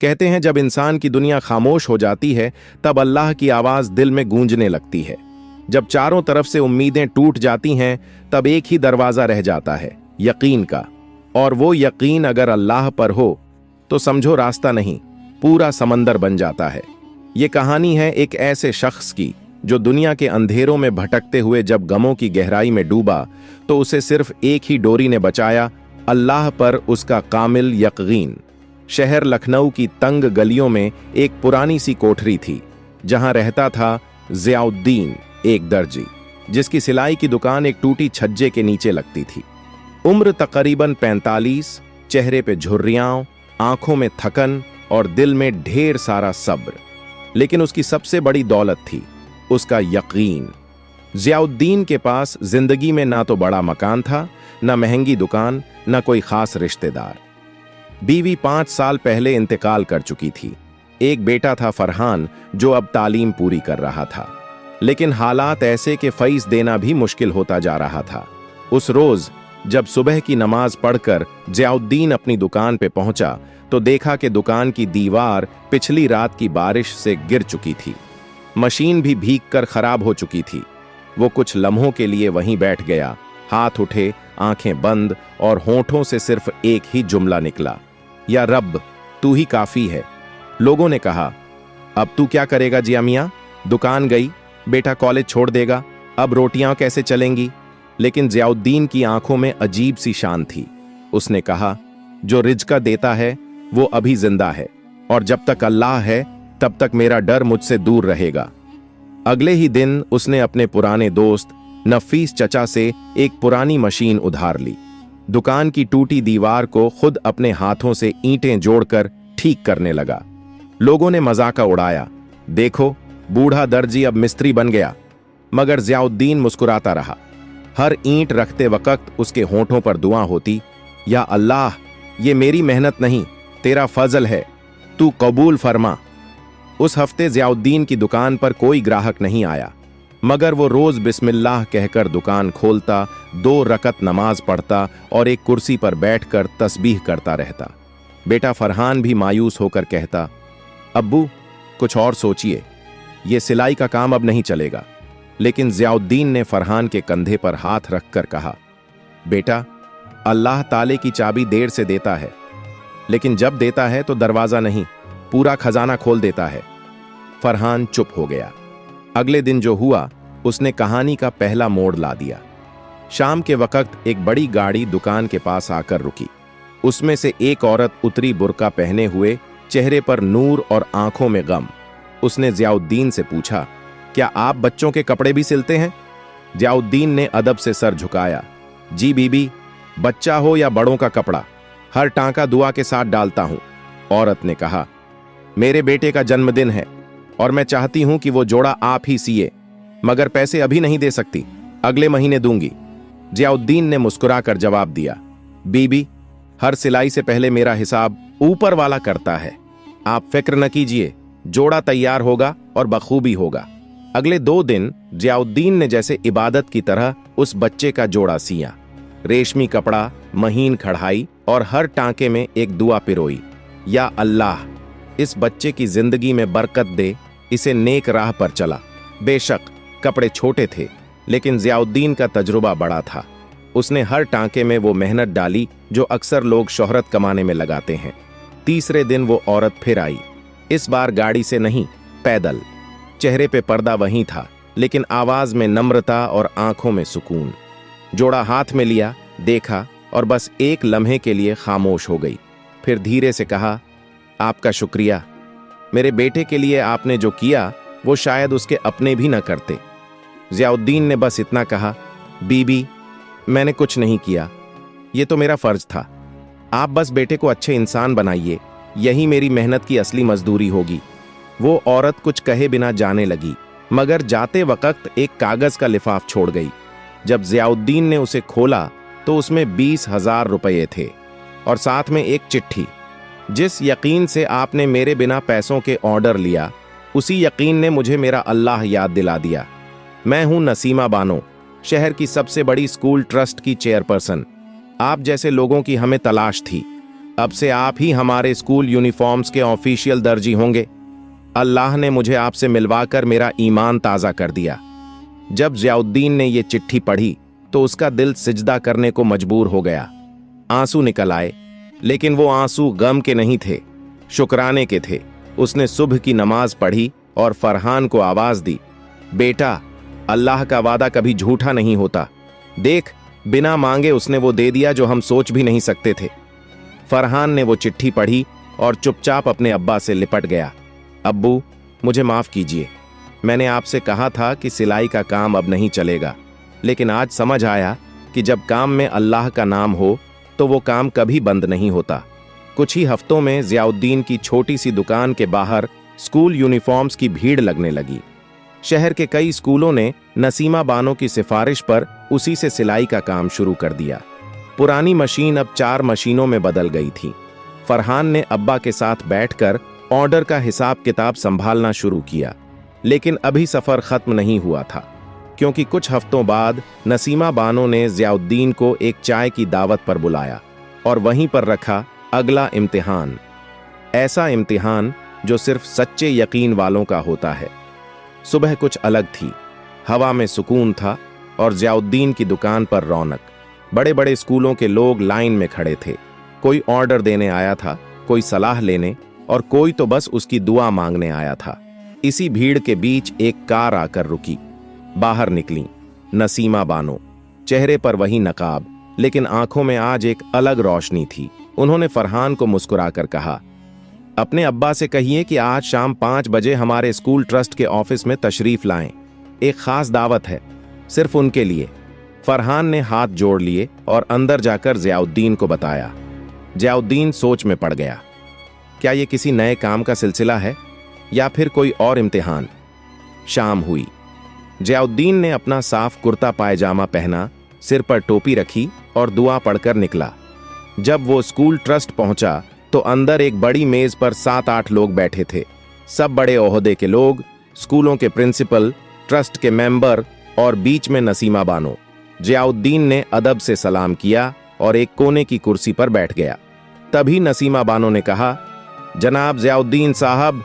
कहते हैं जब इंसान की दुनिया खामोश हो जाती है तब अल्लाह की आवाज दिल में गूंजने लगती है। जब चारों तरफ से उम्मीदें टूट जाती हैं तब एक ही दरवाजा रह जाता है, यकीन का। और वो यकीन अगर अल्लाह पर हो तो समझो रास्ता नहीं, पूरा समंदर बन जाता है। ये कहानी है एक ऐसे शख्स की जो दुनिया के अंधेरों में भटकते हुए जब गमों की गहराई में डूबा तो उसे सिर्फ एक ही डोरी ने बचाया, अल्लाह पर उसका कामिल यकीन। शहर लखनऊ की तंग गलियों में एक पुरानी सी कोठरी थी जहां रहता था ज़ियाउद्दीन, एक दर्जी जिसकी सिलाई की दुकान एक टूटी छज्जे के नीचे लगती थी। उम्र तकरीबन 45, चेहरे पे झुर्रियां, आंखों में थकन और दिल में ढेर सारा सब्र। लेकिन उसकी सबसे बड़ी दौलत थी उसका यकीन। ज़ियाउद्दीन के पास जिंदगी में ना तो बड़ा मकान था, ना महंगी दुकान, ना कोई खास रिश्तेदार। बीवी 5 साल पहले इंतकाल कर चुकी थी। एक बेटा था फरहान जो अब तालीम पूरी कर रहा था, लेकिन हालात ऐसे कि फीस देना भी मुश्किल होता जा रहा था। उस रोज जब सुबह की नमाज पढ़कर ज़ियाउद्दीन अपनी दुकान पे पहुंचा तो देखा कि दुकान की दीवार पिछली रात की बारिश से गिर चुकी थी। मशीन भी भीग कर खराब हो चुकी थी। वो कुछ लम्हों के लिए वहीं बैठ गया, हाथ उठे, आंखें बंद और होंठों से सिर्फ एक ही जुमला निकला, या रब तू ही काफी है। लोगों ने कहा, अब तू क्या करेगा जिया मियां? दुकान गई, बेटा कॉलेज छोड़ देगा, अब रोटियां कैसे चलेंगी? लेकिन ज़ियाउद्दीन की आंखों में अजीब सी शान थी। उसने कहा, जो रिज़्क़ देता है वो अभी जिंदा है और जब तक अल्लाह है तब तक मेरा डर मुझसे दूर रहेगा। अगले ही दिन उसने अपने पुराने दोस्त नफीस चचा से एक पुरानी मशीन उधार ली। दुकान की टूटी दीवार को खुद अपने हाथों से ईंटें जोड़कर ठीक करने लगा। लोगों ने मजाक उड़ाया, देखो बूढ़ा दर्जी अब मिस्त्री बन गया। मगर ज़ियाउद्दीन मुस्कुराता रहा। हर ईंट रखते वक्त उसके होंठों पर दुआ होती, या अल्लाह ये मेरी मेहनत नहीं, तेरा फजल है, तू कबूल फरमा। उस हफ्ते ज़ियाउद्दीन की दुकान पर कोई ग्राहक नहीं आया, मगर वो रोज बिस्मिल्लाह कहकर दुकान खोलता, 2 रकत नमाज पढ़ता और एक कुर्सी पर बैठकर तस्बीह करता रहता। बेटा फरहान भी मायूस होकर कहता, अब्बू कुछ और सोचिए, ये सिलाई का काम अब नहीं चलेगा। लेकिन ज़ियाउद्दीन ने फरहान के कंधे पर हाथ रखकर कहा, बेटा अल्लाह ताले की चाबी देर से देता है, लेकिन जब देता है तो दरवाजा नहीं, पूरा खजाना खोल देता है। फरहान चुप हो गया। अगले दिन जो हुआ उसने कहानी का पहला मोड़ ला दिया। शाम के वक्त एक बड़ी गाड़ी दुकान के पास आकर रुकी। उसमें से एक औरत उतरी, बुर्का पहने हुए, चेहरे पर नूर और आंखों में गम। उसने ज़ियाउद्दीन से पूछा, क्या आप बच्चों के कपड़े भी सिलते हैं? ज़ियाउद्दीन ने अदब से सर झुकाया, जी बीबी, बच्चा हो या बड़ों का कपड़ा, हर टांका दुआ के साथ डालता हूं। औरत ने कहा, मेरे बेटे का जन्मदिन है और मैं चाहती हूं कि वो जोड़ा आप ही सिए, मगर पैसे अभी नहीं दे सकती, अगले महीने दूंगी। ज़ियाउद्दीन ने मुस्कुराकर जवाब दिया, बीबी हर सिलाई से पहले मेरा हिसाब ऊपर वाला करता है, आप फिक्र न कीजिए, जोड़ा तैयार होगा और बखूबी होगा। अगले 2 दिन ज़ियाउद्दीन ने जैसे इबादत की तरह उस बच्चे का जोड़ा सिया। रेशमी कपड़ा, महीन कढ़ाई और हर टांके में एक दुआ पिरोई, या अल्लाह इस बच्चे की जिंदगी में बरकत दे, इसे नेक राह पर चला। बेशक कपड़े छोटे थे, लेकिन ज़ियाउद्दीन का तजुर्बा बड़ा था। उसने हर टांके में वो मेहनत डाली जो अक्सर लोग शोहरत कमाने में लगाते हैं। तीसरे दिन वो औरत फिर आई, इस बार गाड़ी से नहीं, पैदल। चेहरे पे पर्दा वहीं था, लेकिन आवाज में नम्रता और आंखों में सुकून। जोड़ा हाथ में लिया, देखा और बस एक लम्हे के लिए खामोश हो गई। फिर धीरे से कहा, आपका शुक्रिया, मेरे बेटे के लिए आपने जो किया वो शायद उसके अपने भी न करते। ज़ियाउद्दीन ने बस इतना कहा, बीबी मैंने कुछ नहीं किया, ये तो मेरा फर्ज था, आप बस बेटे को अच्छे इंसान बनाइए, यही मेरी मेहनत की असली मजदूरी होगी। वो औरत कुछ कहे बिना जाने लगी, मगर जाते वक्त एक कागज का लिफाफ छोड़ गई। जब ज़ियाउद्दीन ने उसे खोला तो उसमें 20,000 रुपये थे और साथ में एक चिट्ठी। जिस यकीन से आपने मेरे बिना पैसों के ऑर्डर लिया, उसी यकीन ने मुझे मेरा अल्लाह याद दिला दिया। मैं हूं नसीमा बानो, शहर की सबसे बड़ी स्कूल ट्रस्ट की चेयरपर्सन। आप जैसे लोगों की हमें तलाश थी। अब से आप ही हमारे स्कूल यूनिफॉर्म्स के ऑफिशियल दर्जी होंगे। अल्लाह ने मुझे आपसे मिलवाकर मेरा ईमान ताज़ा कर दिया। जब ज़ियाउद्दीन ने ये चिट्ठी पढ़ी तो उसका दिल सिजदा करने को मजबूर हो गया। आंसू निकल आए, लेकिन वो आंसू गम के नहीं थे, शुक्राने के थे। उसने सुबह की नमाज पढ़ी और फरहान को आवाज दी, बेटा, अल्लाह का वादा कभी झूठा नहीं होता। देख, बिना मांगे उसने वो दे दिया जो हम सोच भी नहीं सकते थे। फरहान ने वो चिट्ठी पढ़ी और चुपचाप अपने अब्बा से लिपट गया। अब्बू, मुझे माफ कीजिए। मैंने आपसे कहा था कि सिलाई का काम अब नहीं चलेगा, लेकिन आज समझ आया कि जब काम में अल्लाह का नाम हो तो वो काम कभी बंद नहीं होता। कुछ ही हफ्तों में ज़ियाउद्दीन की छोटी सी दुकान के बाहर स्कूल यूनिफॉर्म्स की भीड़ लगने लगी। शहर के कई स्कूलों ने नसीमा बानो की सिफारिश पर उसी से सिलाई का काम शुरू कर दिया। पुरानी मशीन अब 4 मशीनों में बदल गई थी। फरहान ने अब्बा के साथ बैठकर ऑर्डर का हिसाब किताब संभालना शुरू किया, लेकिन अभी सफर खत्म नहीं हुआ था, क्योंकि कुछ हफ्तों बाद नसीमा बानो ने ज़ियाउद्दीन को एक चाय की दावत पर बुलाया और वहीं पर रखा अगला इम्तिहान। ऐसा इम्तिहान जो सिर्फ सच्चे यकीन वालों का होता है। सुबह कुछ अलग थी, हवा में सुकून था और ज़ियाउद्दीन की दुकान पर रौनक। बड़े बड़े स्कूलों के लोग लाइन में खड़े थे। कोई ऑर्डर देने आया था, कोई सलाह लेने और कोई तो बस उसकी दुआ मांगने आया था। इसी भीड़ के बीच एक कार आकर रुकी। बाहर निकली नसीमा बानो, चेहरे पर वही नकाब, लेकिन आंखों में आज एक अलग रोशनी थी। उन्होंने फरहान को मुस्कुराकर कहा, अपने अब्बा से कहिए कि आज शाम 5 बजे हमारे स्कूल ट्रस्ट के ऑफिस में तशरीफ लाएं। एक खास दावत है, सिर्फ उनके लिए। फरहान ने हाथ जोड़ लिए और अंदर जाकर ज़ियाउद्दीन को बताया। ज़ियाउद्दीन सोच में पड़ गया। क्या ये किसी नए काम का सिलसिला है या फिर कोई और इम्तिहान? शाम हुई। ज़ियाउद्दीन ने अपना साफ कुर्ता पायजामा पहना, सिर पर टोपी रखी और दुआ पढ़कर निकला। जब वो स्कूल ट्रस्ट पहुंचा तो अंदर एक बड़ी मेज पर 7-8 लोग बैठे थे। सब बड़े ओहदे के लोग, स्कूलों के प्रिंसिपल, ट्रस्ट के मेंबर और बीच में नसीमा बानो। ज़ियाउद्दीन ने अदब से सलाम किया और एक कोने की कुर्सी पर बैठ गया। तभी नसीमा बानो ने कहा, जनाब ज़ियाउद्दीन साहब,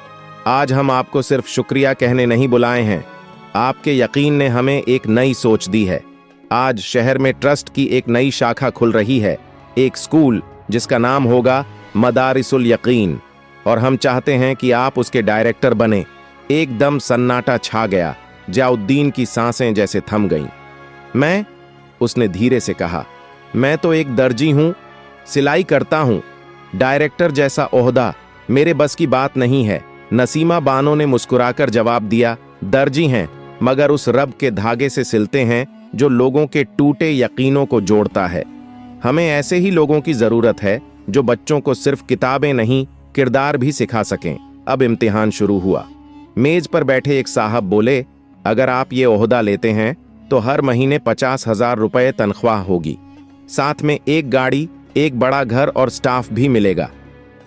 आज हम आपको सिर्फ शुक्रिया कहने नहीं बुलाए हैं। आपके यकीन ने हमें एक नई सोच दी है। आज शहर में ट्रस्ट की एक नई शाखा खुल रही है, एक स्कूल जिसका नाम होगा मदारिसुल यकीन, और हम चाहते हैं कि आप उसके डायरेक्टर बने। एकदम सन्नाटा छा गया। ज़ियाउद्दीन की सांसें जैसे थम गईं। मैं, उसने धीरे से कहा, मैं तो एक दर्जी हूं, सिलाई करता हूं। डायरेक्टर जैसा ओहदा मेरे बस की बात नहीं है। नसीमा बानो ने मुस्कुराकर जवाब दिया, दर्जी हैं, मगर उस रब के धागे से सिलते हैं जो लोगों के टूटे यकीनों को जोड़ता है। हमें ऐसे ही लोगों की जरूरत है जो बच्चों को सिर्फ किताबें नहीं, किरदार भी सिखा सकें। अब इम्तिहान शुरू हुआ। मेज पर बैठे एक साहब बोले, अगर आप ये ओहदा लेते हैं तो हर महीने 50,000 रुपए तनख्वाह होगी, साथ में एक गाड़ी, एक बड़ा घर और स्टाफ भी मिलेगा।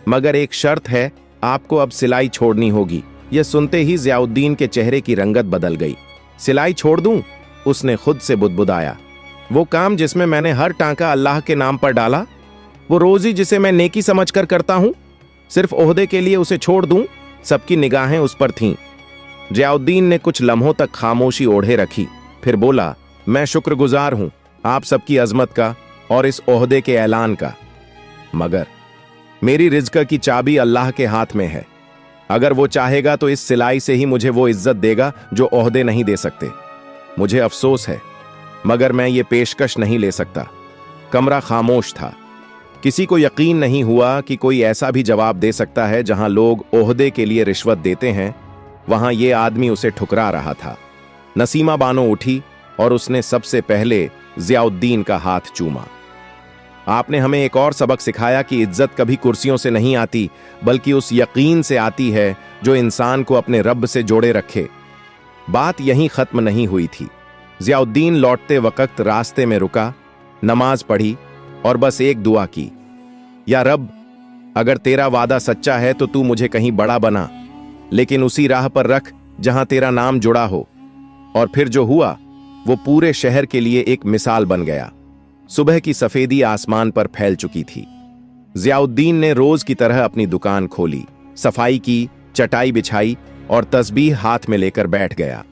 मगर एक शर्त है, आपको अब सिलाई छोड़नी होगी। यह सुनते ही ज़ियाउद्दीन के चेहरे की रंगत बदल गई। सिलाई छोड़ दूं? उसने खुद से बुदबुदाया। वो काम जिसमें मैंने हर टांका अल्लाह के नाम पर डाला, वो रोजी जिसे मैं नेकी समझकर करता हूं, सिर्फ ओहदे के लिए उसे छोड़ दूं? सबकी निगाहें उस पर थीं। ज़ियाउद्दीन ने कुछ लम्हों तक खामोशी ओढ़े रखी, फिर बोला, मैं शुक्रगुजार हूं आप सबकी अजमत का और इस ओहदे के ऐलान का, मगर मेरी रिज़्क की चाबी अल्लाह के हाथ में है। अगर वो चाहेगा तो इस सिलाई से ही मुझे वो इज्जत देगा जो ओहदे नहीं दे सकते। मुझे अफसोस है, मगर मैं ये पेशकश नहीं ले सकता। कमरा खामोश था। किसी को यकीन नहीं हुआ कि कोई ऐसा भी जवाब दे सकता है जहां लोग ओहदे के लिए रिश्वत देते हैं, वहां ये आदमी उसे ठुकरा रहा था। नसीमा बानो उठी और उसने सबसे पहले ज़ियाउद्दीन का हाथ चूमा। आपने हमें एक और सबक सिखाया कि इज्जत कभी कुर्सियों से नहीं आती, बल्कि उस यकीन से आती है जो इंसान को अपने रब से जोड़े रखे। बात यहीं खत्म नहीं हुई थी। ज़ियाउद्दीन लौटते वक्त रास्ते में रुका, नमाज पढ़ी और बस एक दुआ की, या रब, अगर तेरा वादा सच्चा है तो तू मुझे कहीं बड़ा बना, लेकिन उसी राह पर रख जहां तेरा नाम जुड़ा हो। और फिर जो हुआ वो पूरे शहर के लिए एक मिसाल बन गया। सुबह की सफेदी आसमान पर फैल चुकी थी। जियाउद्दीन ने रोज की तरह अपनी दुकान खोली, सफाई की, चटाई बिछाई और तस्बीह हाथ में लेकर बैठ गया।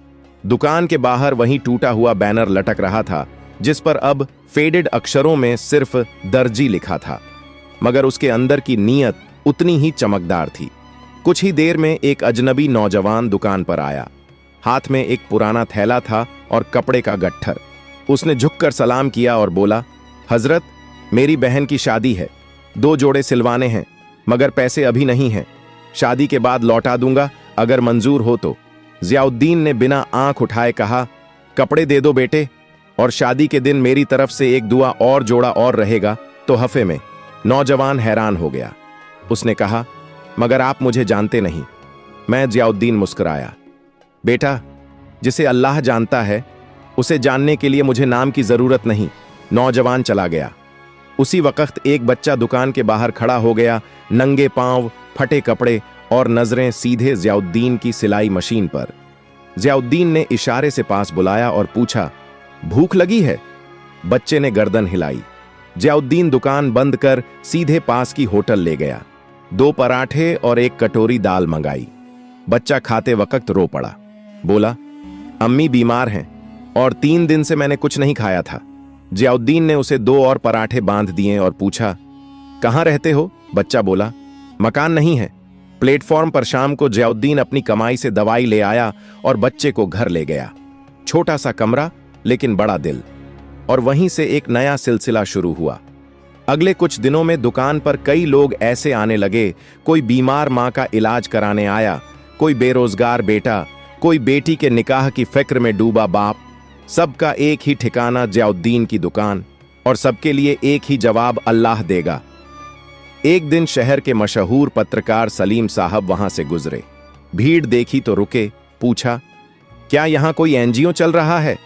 दुकान के बाहर वहीं टूटा हुआ बैनर लटक रहा था जिस पर अब फेडेड अक्षरों में सिर्फ दर्जी लिखा था, मगर उसके अंदर की नीयत उतनी ही चमकदार थी। कुछ ही देर में एक अजनबी नौजवान दुकान पर आया। हाथ में एक पुराना थैला था और कपड़े का गट्ठर। उसने झुककर सलाम किया और बोला, हजरत, मेरी बहन की शादी है, 2 जोड़े सिलवाने हैं, मगर पैसे अभी नहीं हैं। शादी के बाद लौटा दूंगा अगर मंजूर हो तो। जियाउद्दीन ने बिना आंख उठाए कहा, कपड़े दे दो बेटे, और शादी के दिन मेरी तरफ से एक दुआ और जोड़ा और रहेगा तो हफे में। नौजवान हैरान हो गया। उसने कहा, मगर आप मुझे जानते नहीं। मैं जियाउद्दीन मुस्कुराया। बेटा, जिसे अल्लाह जानता है उसे जानने के लिए मुझे नाम की जरूरत नहीं। नौजवान चला गया। उसी वक्त एक बच्चा दुकान के बाहर खड़ा हो गया, नंगे पांव, फटे कपड़े और नजरें सीधे जियाउद्दीन की सिलाई मशीन पर। जियाउद्दीन ने इशारे से पास बुलाया और पूछा, भूख लगी है? बच्चे ने गर्दन हिलाई। जियाउद्दीन दुकान बंद कर सीधे पास की होटल ले गया। 2 पराठे और 1 कटोरी दाल मंगाई। बच्चा खाते वक्त रो पड़ा। बोला, अम्मी बीमार हैं और 3 दिन से मैंने कुछ नहीं खाया था। जियाउद्दीन ने उसे 2 और पराठे बांध दिए और पूछा, कहाँ रहते हो? बच्चा बोला, मकान नहीं है। प्लेटफॉर्म पर शाम को जियाउद्दीन अपनी कमाई से दवाई ले आया और बच्चे को घर ले गया। छोटा सा कमरा लेकिन बड़ा दिल। और वहीं से एक नया सिलसिला शुरू हुआ। अगले कुछ दिनों में दुकान पर कई लोग ऐसे आने लगे। कोई बीमार मां का इलाज कराने आया, कोई बेरोजगार बेटा, कोई बेटी के निकाह की फिक्र में डूबा बाप। सबका एक ही ठिकाना जियाउद्दीन की दुकान, और सबके लिए एक ही जवाब, अल्लाह देगा। एक दिन शहर के मशहूर पत्रकार सलीम साहब वहां से गुजरे। भीड़ देखी तो रुके, पूछा, क्या यहां कोई एनजीओ चल रहा है?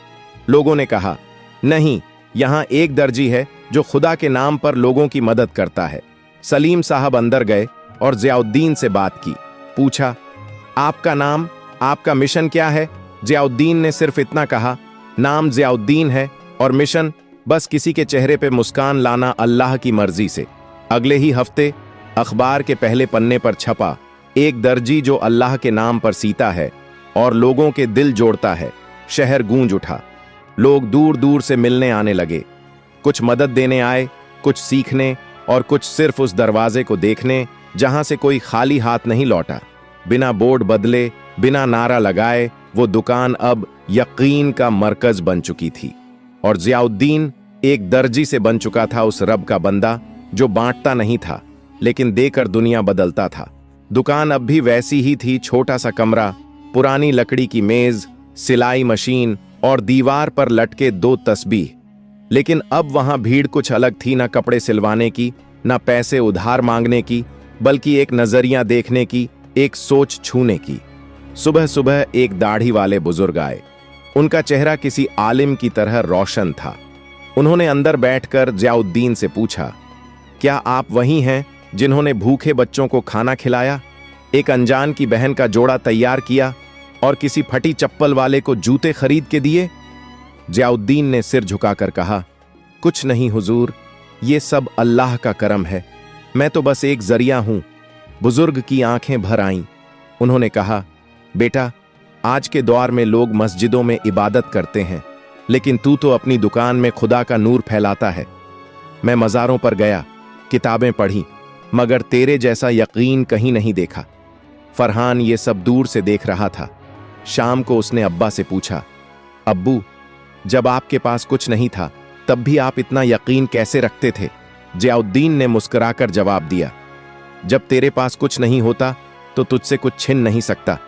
लोगों ने कहा, नहीं, यहां एक दर्जी है जो खुदा के नाम पर लोगों की मदद करता है। सलीम साहब अंदर गए और जियाउद्दीन से बात की। पूछा, आपका नाम, आपका मिशन क्या है? जियाउद्दीन ने सिर्फ इतना कहा, नाम जियाउद्दीन है और मिशन बस किसी के चेहरे पे मुस्कान लाना अल्लाह की मर्जी से। अगले ही हफ्ते अखबार के पहले पन्ने पर छपा, एक दर्जी जो अल्लाह के नाम पर सीता है और लोगों के दिल जोड़ता है। शहर गूंज उठा। लोग दूर दूर से मिलने आने लगे। कुछ मदद देने आए, कुछ सीखने और कुछ सिर्फ उस दरवाजे को देखने जहां से कोई खाली हाथ नहीं लौटा। बिना बोर्ड बदले, बिना नारा लगाए, वो दुकान अब यकीन का मरकज बन चुकी थी। और जियाउद्दीन एक दर्जी से बन चुका था उस रब का बंदा जो बांटता नहीं था लेकिन देकर दुनिया बदलता था। दुकान अब भी वैसी ही थी, छोटा सा कमरा, पुरानी लकड़ी की मेज, सिलाई मशीन और दीवार पर लटके 2 तस्बीह। लेकिन अब वहां भीड़ कुछ अलग थी, ना कपड़े सिलवाने की, ना पैसे उधार मांगने की, बल्कि एक नजरिया देखने की, एक सोच छूने की। सुबह सुबह एक दाढ़ी वाले बुजुर्ग आए। उनका चेहरा किसी आलिम की तरह रोशन था। उन्होंने अंदर बैठकर जियाउद्दीन से पूछा, क्या आप वही हैं जिन्होंने भूखे बच्चों को खाना खिलाया, एक अनजान की बहन का जोड़ा तैयार किया और किसी फटी चप्पल वाले को जूते खरीद के दिए? जियाउद्दीन ने सिर झुकाकर कहा, कुछ नहीं हुजूर, ये सब अल्लाह का करम है, मैं तो बस एक जरिया हूं। बुजुर्ग की आंखें भर आईं। उन्होंने कहा, बेटा, आज के दौर में लोग मस्जिदों में इबादत करते हैं, लेकिन तू तो अपनी दुकान में खुदा का नूर फैलाता है। मैं मज़ारों पर गया, किताबें पढ़ी, मगर तेरे जैसा यकीन कहीं नहीं देखा। फरहान ये सब दूर से देख रहा था। शाम को उसने अब्बा से पूछा, अब्बू, जब आपके पास कुछ नहीं था तब भी आप इतना यकीन कैसे रखते थे? जियाउद्दीन ने मुस्कुराकर जवाब दिया, जब तेरे पास कुछ नहीं होता तो तुझसे कुछ छिन नहीं सकता,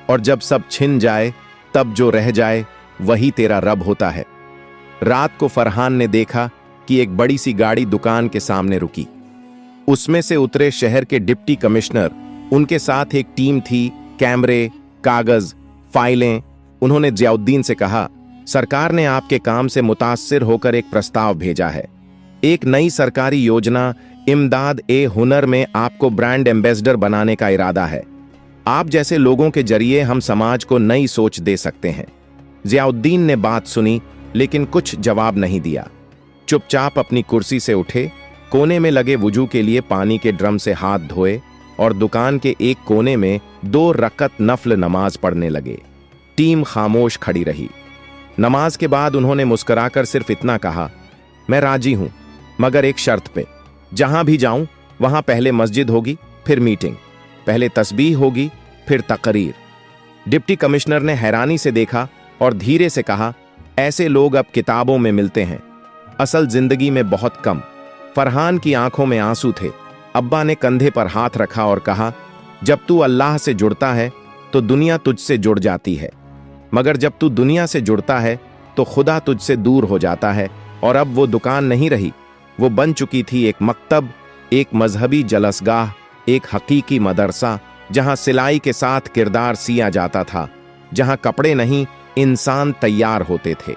और जब सब छिन जाए तब जो रह जाए वही तेरा रब होता है। रात को फरहान ने देखा कि एक बड़ी सी गाड़ी दुकान के सामने रुकी। उसमें से उतरे शहर के डिप्टी कमिश्नर, उनके साथ एक टीम थी, कैमरे, कागज, फाइलें। उन्होंने जियाउद्दीन से कहा, सरकार ने आपके काम से मुतासिर होकर एक प्रस्ताव भेजा है। एक नई सरकारी योजना इमदाद ए हुनर में आपको ब्रांड एम्बेसडर बनाने का इरादा है। आप जैसे लोगों के जरिए हम समाज को नई सोच दे सकते हैं। जियाउद्दीन ने बात सुनी लेकिन कुछ जवाब नहीं दिया। चुपचाप अपनी कुर्सी से उठे, कोने में लगे वुजू के लिए पानी के ड्रम से हाथ धोए और दुकान के एक कोने में 2 रकअत नफल नमाज पढ़ने लगे। टीम खामोश खड़ी रही। नमाज के बाद उन्होंने मुस्कुराकर सिर्फ इतना कहा, मैं राजी हूं, मगर एक शर्त पे। जहां भी जाऊं वहां पहले मस्जिद होगी, फिर मीटिंग, पहले तस्बीह होगी, फिर तकरीर। डिप्टी कमिश्नर ने हैरानी से देखा और धीरे से कहा, ऐसे लोग अब किताबों में मिलते हैं, असल जिंदगी में बहुत कम। फरहान की आंखों में आंसू थे। अब्बा ने कंधे पर हाथ रखा और कहा, जब तू अल्लाह से जुड़ता है तो दुनिया तुझसे जुड़ जाती है, मगर जब तू दुनिया से जुड़ता है तो खुदा तुझसे दूर हो जाता है। और अब वो दुकान नहीं रही, वो बन चुकी थी एक मकतब, एक मजहबी जलसगाह, एक हकीकी मदरसा, जहां सिलाई के साथ किरदार सिया जाता था, जहां कपड़े नहीं इंसान तैयार होते थे।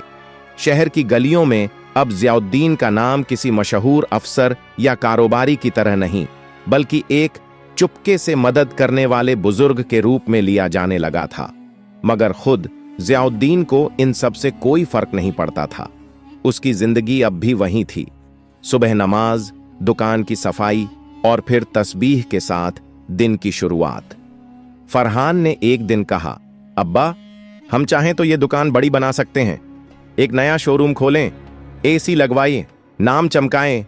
शहर की गलियों में अब ज़ियाउद्दीन का नाम किसी मशहूर अफसर या कारोबारी की तरह नहीं, बल्कि एक चुपके से मदद करने वाले बुजुर्ग के रूप में लिया जाने लगा था। मगर खुद ज़ियाउद्दीन को इन सब से कोई फर्क नहीं पड़ता था। उसकी जिंदगी अब भी वही थी, सुबह नमाज, दुकान की सफाई और फिर तस्बीह के साथ दिन की शुरुआत। फरहान ने एक दिन कहा, अब्बा, हम चाहें तो ये दुकान बड़ी बना सकते हैं, एक नया शोरूम खोलें, एसी लगवाइए, नाम चमकाएं,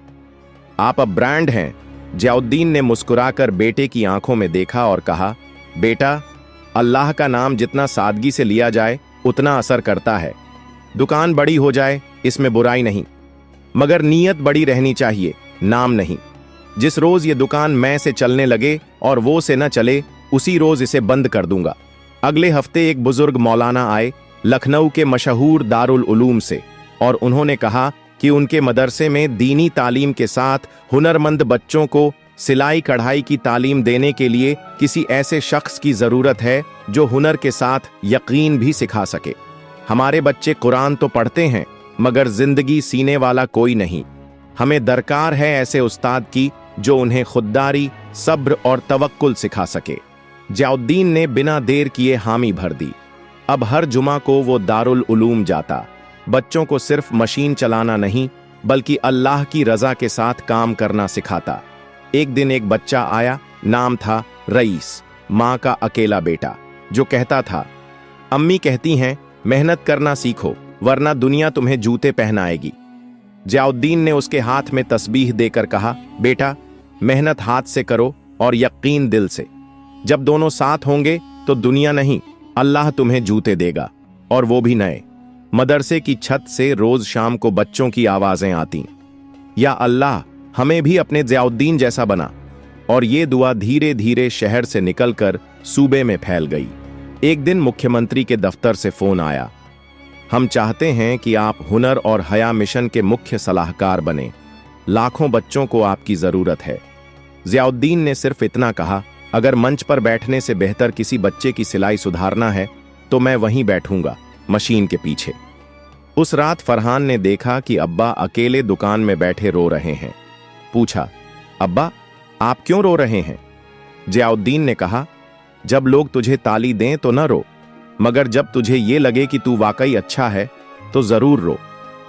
आप अब ब्रांड हैं। ज़ियाउद्दीन ने मुस्कुराकर बेटे की आंखों में देखा और कहा, बेटा, अल्लाह का नाम जितना सादगी से लिया जाए उतना असर करता है। दुकान बड़ी हो जाए, इसमें बुराई नहीं, मगर नीयत बड़ी रहनी चाहिए, नाम नहीं। जिस रोज ये दुकान मैं से चलने लगे और वो से न चले, उसी रोज इसे बंद कर दूंगा। अगले हफ्ते एक बुजुर्ग मौलाना आए लखनऊ के मशहूर दारुल उलूम से, और उन्होंने कहा कि उनके मदरसे में दीनी तालीम के साथ हुनरमंद बच्चों को सिलाई कढ़ाई की तालीम देने के लिए किसी ऐसे शख्स की जरूरत है जो हुनर के साथ यकीन भी सिखा सके। हमारे बच्चे कुरान तो पढ़ते हैं, मगर जिंदगी सीने वाला कोई नहीं। हमें दरकार है ऐसे उस्ताद की जो उन्हें खुददारी, सब्र और तवक्कुल सिखा सके। ज़ियाउद्दीन ने बिना देर किए हामी भर दी। अब हर जुमा को वो दारुल उलूम जाता, बच्चों को सिर्फ मशीन चलाना नहीं बल्कि अल्लाह की रजा के साथ काम करना सिखाता। एक दिन एक बच्चा आया, नाम था रईस, माँ का अकेला बेटा, जो कहता था, अम्मी कहती हैं मेहनत करना सीखो वरना दुनिया तुम्हें जूते पहनाएगी। ज़ियाउद्दीन ने उसके हाथ में तस्बीह देकर कहा, बेटा, मेहनत हाथ से करो और यकीन दिल से। जब दोनों साथ होंगे तो दुनिया नहीं, अल्लाह तुम्हें जूते देगा, और वो भी नए। मदरसे की छत से रोज शाम को बच्चों की आवाजें आती, या अल्लाह हमें भी अपने ज़ियाउद्दीन जैसा बना। और ये दुआ धीरे धीरे शहर से निकलकर सूबे में फैल गई। एक दिन मुख्यमंत्री के दफ्तर से फोन आया, हम चाहते हैं कि आप हुनर और हया मिशन के मुख्य सलाहकार बने, लाखों बच्चों को आपकी जरूरत है। ज़ियाउद्दीन ने सिर्फ इतना कहा, अगर मंच पर बैठने से बेहतर किसी बच्चे की सिलाई सुधारना है तो मैं वहीं बैठूंगा, मशीन के पीछे। उस रात फरहान ने देखा कि अब्बा अकेले दुकान में बैठे रो रहे हैं। पूछा, अब्बा, आप क्यों रो रहे हैं? ज़ियाउद्दीन ने कहा, जब लोग तुझे ताली दें तो न रो, मगर जब तुझे ये लगे कि तू वाकई अच्छा है तो जरूर रो,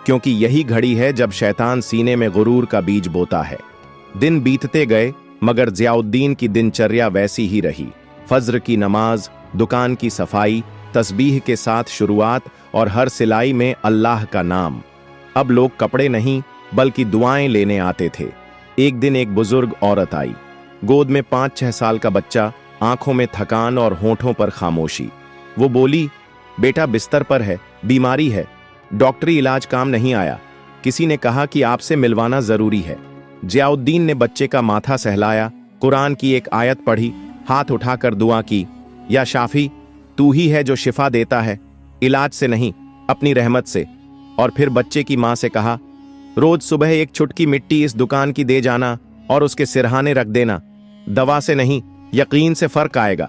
क्योंकि यही घड़ी है जब शैतान सीने में गुरूर का बीज बोता है। दिन बीतते गए, मगर ज़ियाउद्दीन की दिनचर्या वैसी ही रही। फज्र की नमाज, दुकान की सफाई, तस्बीह के साथ शुरुआत और हर सिलाई में अल्लाह का नाम। अब लोग कपड़े नहीं बल्कि दुआएं लेने आते थे। एक दिन एक बुजुर्ग औरत आई, गोद में 5-6 साल का बच्चा, आंखों में थकान और होठों पर खामोशी। वो बोली, बेटा बिस्तर पर है, बीमारी है, डॉक्टरी इलाज काम नहीं आया, किसी ने कहा कि आपसे मिलवाना जरूरी है। ज़ियाउद्दीन ने बच्चे का माथा सहलाया, कुरान की एक आयत पढ़ी, हाथ उठाकर दुआ की, या शाफी, तू ही है जो शिफा देता है, इलाज से नहीं अपनी रहमत से। और फिर बच्चे की मां से कहा, रोज सुबह एक चुटकी मिट्टी इस दुकान की दे जाना और उसके सिरहाने रख देना, दवा से नहीं यकीन से फर्क आएगा।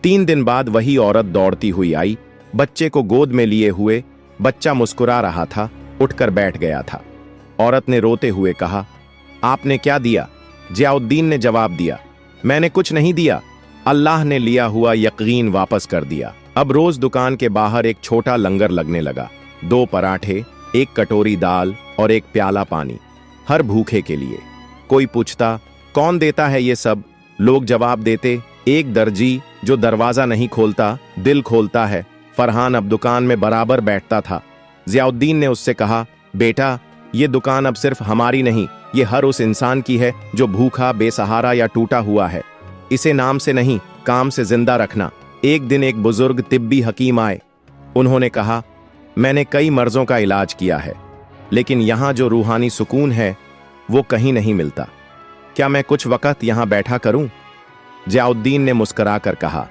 3 दिन बाद वही औरत दौड़ती हुई आई, बच्चे को गोद में लिए हुए। बच्चा मुस्कुरा रहा था, उठकर बैठ गया था। औरत ने रोते हुए कहा, आपने क्या दिया? ज़ियाउद्दीन ने जवाब दिया, मैंने कुछ नहीं दिया, अल्लाह ने लिया हुआ यकीन वापस कर दिया। अब रोज दुकान के बाहर एक छोटा लंगर लगने लगा, 2 पराठे, 1 कटोरी दाल और 1 प्याला पानी, हर भूखे के लिए। कोई पूछता, कौन देता है ये सब? लोग जवाब देते, एक दर्जी जो दरवाजा नहीं खोलता, दिल खोलता है। फरहान अब दुकान में बराबर बैठता था। जियाउद्दीन ने उससे कहा, बेटा, ये दुकान अब सिर्फ हमारी नहीं, ये हर उस इंसान की है जो भूखा, बेसहारा या टूटा हुआ है। इसे नाम से नहीं, काम से जिंदा रखना। एक दिन एक बुजुर्ग तिब्बी हकीम आए। उन्होंने कहा, मैंने कई मर्जों का इलाज किया है, लेकिन यहां जो रूहानी सुकून है वो कहीं नहीं मिलता। क्या मैं कुछ वक्त यहां बैठा करूं? जियाउद्दीन ने मुस्कुराकर कहा,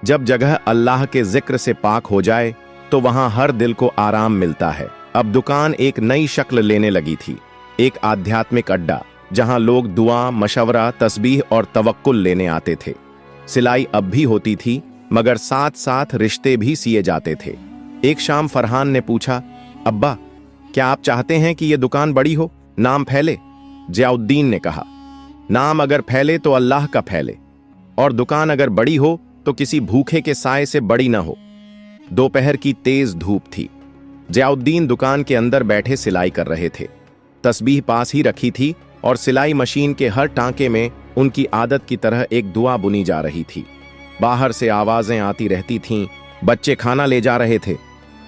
जब जगह अल्लाह के जिक्र से पाक हो जाए तो वहां हर दिल को आराम मिलता है। अब दुकान एक नई शक्ल लेने लगी थी, एक आध्यात्मिक अड्डा जहां लोग दुआ, मशवरा, तस्बीह और तवक्कुल लेने आते थे। सिलाई अब भी होती थी, मगर साथ साथ रिश्ते भी सिए जाते थे। एक शाम फरहान ने पूछा, अब्बा, क्या आप चाहते हैं कि यह दुकान बड़ी हो, नाम फैले? जियाउद्दीन ने कहा, नाम अगर फैले तो अल्लाह का फैले, और दुकान अगर बड़ी हो तो किसी भूखे के साए से बड़ी ना हो। दोपहर की तेज धूप थी। जियाउद्दीन दुकान के अंदर बैठे सिलाई कर रहे थे। तस्बीह पास ही रखी थी और सिलाई मशीन के हर टांके में उनकी आदत की तरह एक दुआ बुनी जा रही थी। बाहर से आवाजें आती रहती थीं, बच्चे खाना ले जा रहे थे,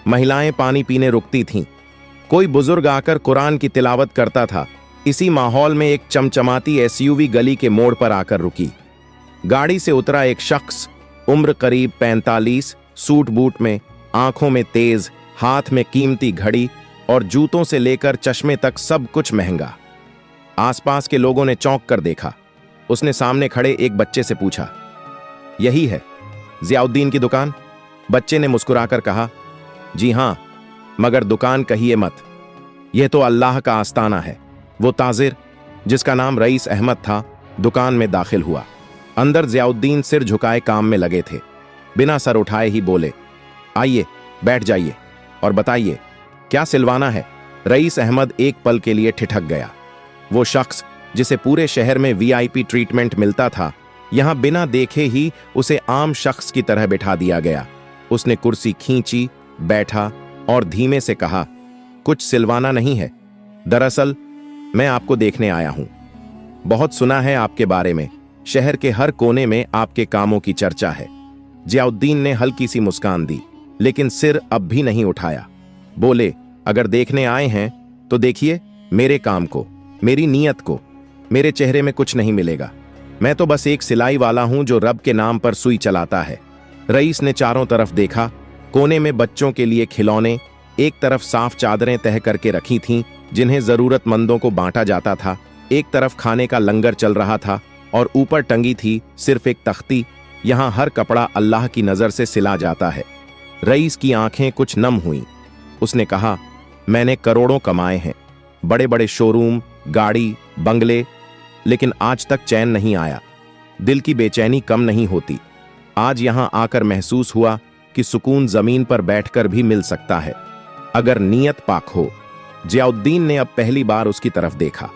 महिलाएं पानी पीने रुकती थीं, कोई बुजुर्ग आकर कुरान की तिलावत करता था। इसी माहौल में एक चमचमाती एसयूवी गली के मोड़ पर आकर रुकी। गाड़ी से उतरा एक शख्स, उम्र करीब 45, सूट बूट में, आंखों में तेज, हाथ में कीमती घड़ी और जूतों से लेकर चश्मे तक सब कुछ महंगा। आसपास के लोगों ने चौंक कर देखा। उसने सामने खड़े एक बच्चे से पूछा, यही है जियाउद्दीन की दुकान? बच्चे ने मुस्कुराकर कहा, जी हां, मगर दुकान कहिए मत, यह तो अल्लाह का आस्ताना है। वो ताजिर, जिसका नाम रईस अहमद था, दुकान में दाखिल हुआ। अंदर जियाउद्दीन सिर झुकाए काम में लगे थे। बिना सर उठाए ही बोले, आइए बैठ जाइए और बताइए क्या सिलवाना है? रईस अहमद एक पल के लिए ठिठक गया। वो शख्स जिसे पूरे शहर में वीआईपी ट्रीटमेंट मिलता था, यहां बिना देखे ही उसे आम शख्स की तरह बिठा दिया गया। उसने कुर्सी खींची, बैठा और धीमे से कहा, कुछ सिलवाना नहीं है, दरअसल मैं आपको देखने आया हूं। बहुत सुना है आपके बारे में, शहर के हर कोने में आपके कामों की चर्चा है। जियाउद्दीन ने हल्की सी मुस्कान दी, लेकिन सिर अब भी नहीं उठाया। बोले, अगर देखने आए हैं तो देखिए मेरे काम को, मेरी नीयत को। मेरे चेहरे में कुछ नहीं मिलेगा, मैं तो बस एक सिलाई वाला हूं जो रब के नाम पर सुई चलाता है। रईस ने चारों तरफ देखा। कोने में बच्चों के लिए खिलौने, एक तरफ साफ चादरें तह करके रखी थीं जिन्हें जरूरतमंदों को बांटा जाता था, एक तरफ खाने का लंगर चल रहा था और ऊपर टंगी थी सिर्फ एक तख्ती, यहां हर कपड़ा अल्लाह की नजर से सिला जाता है। रईस की आंखें कुछ नम हुईं। उसने कहा, मैंने करोड़ों कमाए हैं, बड़े बड़े शोरूम, गाड़ी, बंगले, लेकिन आज तक चैन नहीं आया। दिल की बेचैनी कम नहीं होती। आज यहां आकर महसूस हुआ कि सुकून जमीन पर बैठकर भी मिल सकता है, अगर नीयत पाक हो। जियाउद्दीन ने अब पहली बार उसकी तरफ देखा,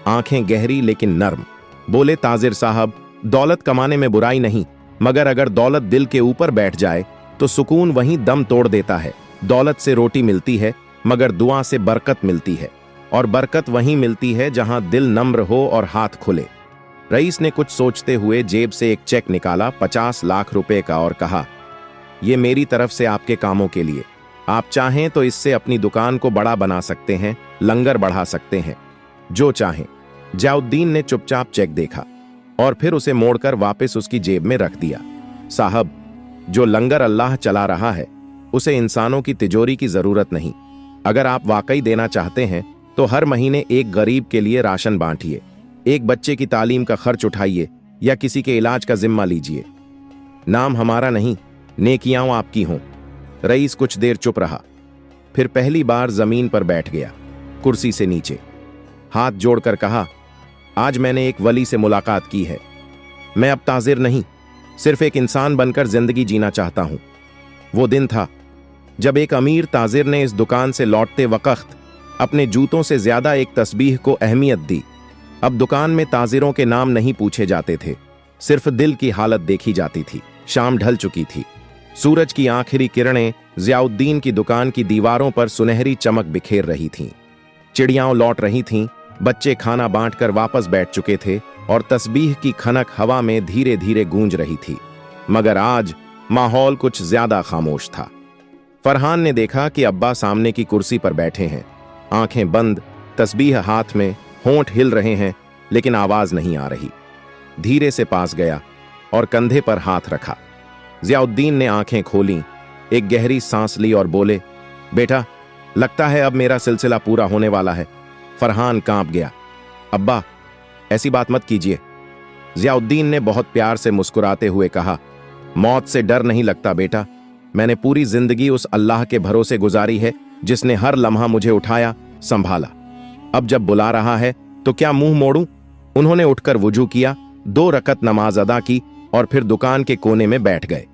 आंखें गहरी लेकिन नर्म। बोले, ताजिर साहब, दौलत कमाने में बुराई नहीं, मगर अगर दौलत दिल के ऊपर बैठ जाए तो सुकून वहीं दम तोड़ देता है। दौलत से रोटी मिलती है, मगर दुआ से बरकत मिलती है, और बरकत वहीं मिलती है जहां दिल नम्र हो और हाथ खुले। रईस ने कुछ सोचते हुए जेब से एक चेक निकाला, 50 लाख रुपए का, और कहा, यह मेरी तरफ से आपके कामों के लिए। आप चाहें तो इससे अपनी दुकान को बड़ा बना सकते हैं, लंगर बढ़ा सकते हैं, जो चाहें। जियाउद्दीन ने चुपचाप चेक देखा और फिर उसे मोड़कर वापस उसकी जेब में रख दिया। साहब, जो लंगर अल्लाह चला रहा है उसे इंसानों की तिजोरी की जरूरत नहीं। अगर आप वाकई देना चाहते हैं तो हर महीने एक गरीब के लिए राशन बांटिए, एक बच्चे की तालीम का खर्च उठाइए या किसी के इलाज का जिम्मा लीजिए। नाम हमारा नहीं, नेकियां आपकी हों। रईस कुछ देर चुप रहा, फिर पहली बार जमीन पर बैठ गया, कुर्सी से नीचे। हाथ जोड़कर कहा, आज मैंने एक वली से मुलाकात की है। मैं अब ताजिर नहीं, सिर्फ एक इंसान बनकर जिंदगी जीना चाहता हूं। वो दिन था जब एक अमीर ताजिर ने इस दुकान से लौटते वक्त अपने जूतों से ज्यादा एक तस्बीह को अहमियत दी। अब दुकान में ताजिरों के नाम नहीं पूछे जाते थे, सिर्फ दिल की हालत देखी जाती थी। शाम ढल चुकी थी। सूरज की आखिरी किरणें जियाउद्दीन की दुकान की दीवारों पर सुनहरी चमक बिखेर रही थीं। चिड़ियाओं लौट रही थीं, बच्चे खाना बांटकर वापस बैठ चुके थे और तस्बीह की खनक हवा में धीरे धीरे गूंज रही थी। मगर आज माहौल कुछ ज्यादा खामोश था। फरहान ने देखा कि अब्बा सामने की कुर्सी पर बैठे हैं, आंखें बंद, तस्बीह हाथ में, होंठ हिल रहे हैं लेकिन आवाज नहीं आ रही। धीरे से पास गया और कंधे पर हाथ रखा। जियाउद्दीन ने आंखें खोलीं, एक गहरी सांस ली और बोले, बेटा, लगता है अब मेरा सिलसिला पूरा होने वाला है। फरहान कांप गया। अब्बा, ऐसी बात मत कीजिए। जियाउद्दीन ने बहुत प्यार से मुस्कुराते हुए कहा, मौत से डर नहीं लगता बेटा। मैंने पूरी जिंदगी उस अल्लाह के भरोसे गुजारी है जिसने हर लम्हा मुझे उठाया, संभाला। अब जब बुला रहा है तो क्या मुंह मोड़ूं? उन्होंने उठकर वुजू किया, 2 रकत नमाज अदा की और फिर दुकान के कोने में बैठ गए।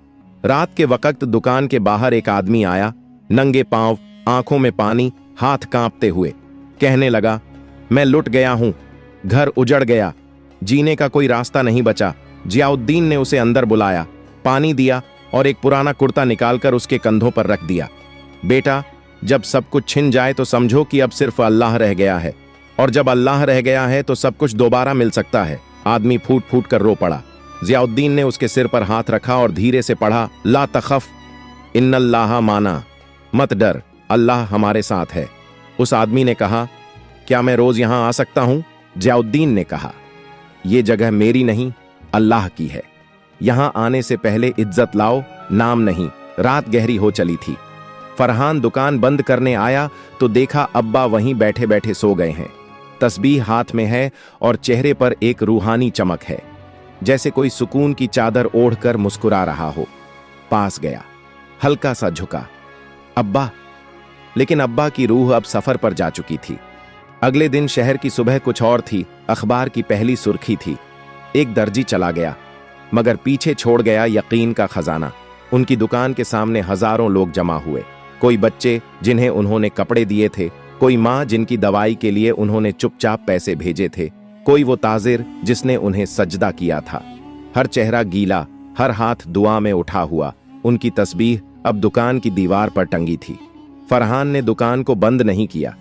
रात के वक्त दुकान के बाहर एक आदमी आया, नंगे पांव, आंखों में पानी, हाथ कांपते हुए। कहने लगा, मैं लुट गया हूं, घर उजड़ गया, जीने का कोई रास्ता नहीं बचा। जियाउद्दीन ने उसे अंदर बुलाया, पानी दिया और एक पुराना कुर्ता निकालकर उसके कंधों पर रख दिया। बेटा, जब सब कुछ छिन जाए तो समझो कि अब सिर्फ अल्लाह रह गया है, और जब अल्लाह रह गया है तो सब कुछ दोबारा मिल सकता है। आदमी फूट फूट कर रो पड़ा। जियाउद्दीन ने उसके सिर पर हाथ रखा और धीरे से पढ़ा, ला तखफ इन्नल्लाह माना, मत डर, अल्लाह हमारे साथ है। उस आदमी ने कहा, क्या मैं रोज यहां आ सकता हूं? जियाउद्दीन ने कहा, यह जगह मेरी नहीं, अल्लाह की है। यहां आने से पहले इज्जत लाओ, नाम नहीं। रात गहरी हो चली थी। फरहान दुकान बंद करने आया तो देखा अब्बा वहीं बैठे बैठे सो गए हैं। तस्बीह हाथ में है और चेहरे पर एक रूहानी चमक है, जैसे कोई सुकून की चादर ओढ़कर मुस्कुरा रहा हो। पास गया, हल्का सा झुका, अब्बा। लेकिन अब्बा की रूह अब सफर पर जा चुकी थी। अगले दिन शहर की सुबह कुछ और थी। अखबार की पहली सुर्खी थी, एक दर्जी चला गया मगर पीछे छोड़ गया यकीन का खजाना। उनकी दुकान के सामने हजारों लोग जमा हुए। कोई बच्चे जिन्हें उन्होंने कपड़े दिए थे, कोई माँ जिनकी दवाई के लिए उन्होंने चुपचाप पैसे भेजे थे, कोई वो ताजिर जिसने उन्हें सजदा किया था। हर चेहरा गीला, हर हाथ दुआ में उठा हुआ। उनकी तस्बीह अब दुकान की दीवार पर टंगी थी। फरहान ने दुकान को बंद नहीं किया,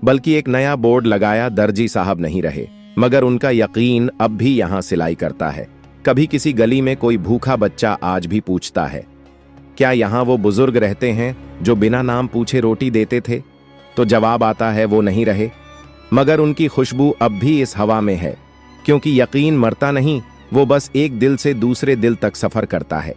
बल्कि एक नया बोर्ड लगाया, दर्जी साहब नहीं रहे, मगर उनका यकीन अब भी यहां सिलाई करता है। कभी किसी गली में कोई भूखा बच्चा आज भी पूछता है, क्या यहां वो बुजुर्ग रहते हैं जो बिना नाम पूछे रोटी देते थे? तो जवाब आता है, वो नहीं रहे, मगर उनकी खुशबू अब भी इस हवा में है, क्योंकि यकीन मरता नहीं, वो बस एक दिल से दूसरे दिल तक सफर करता है।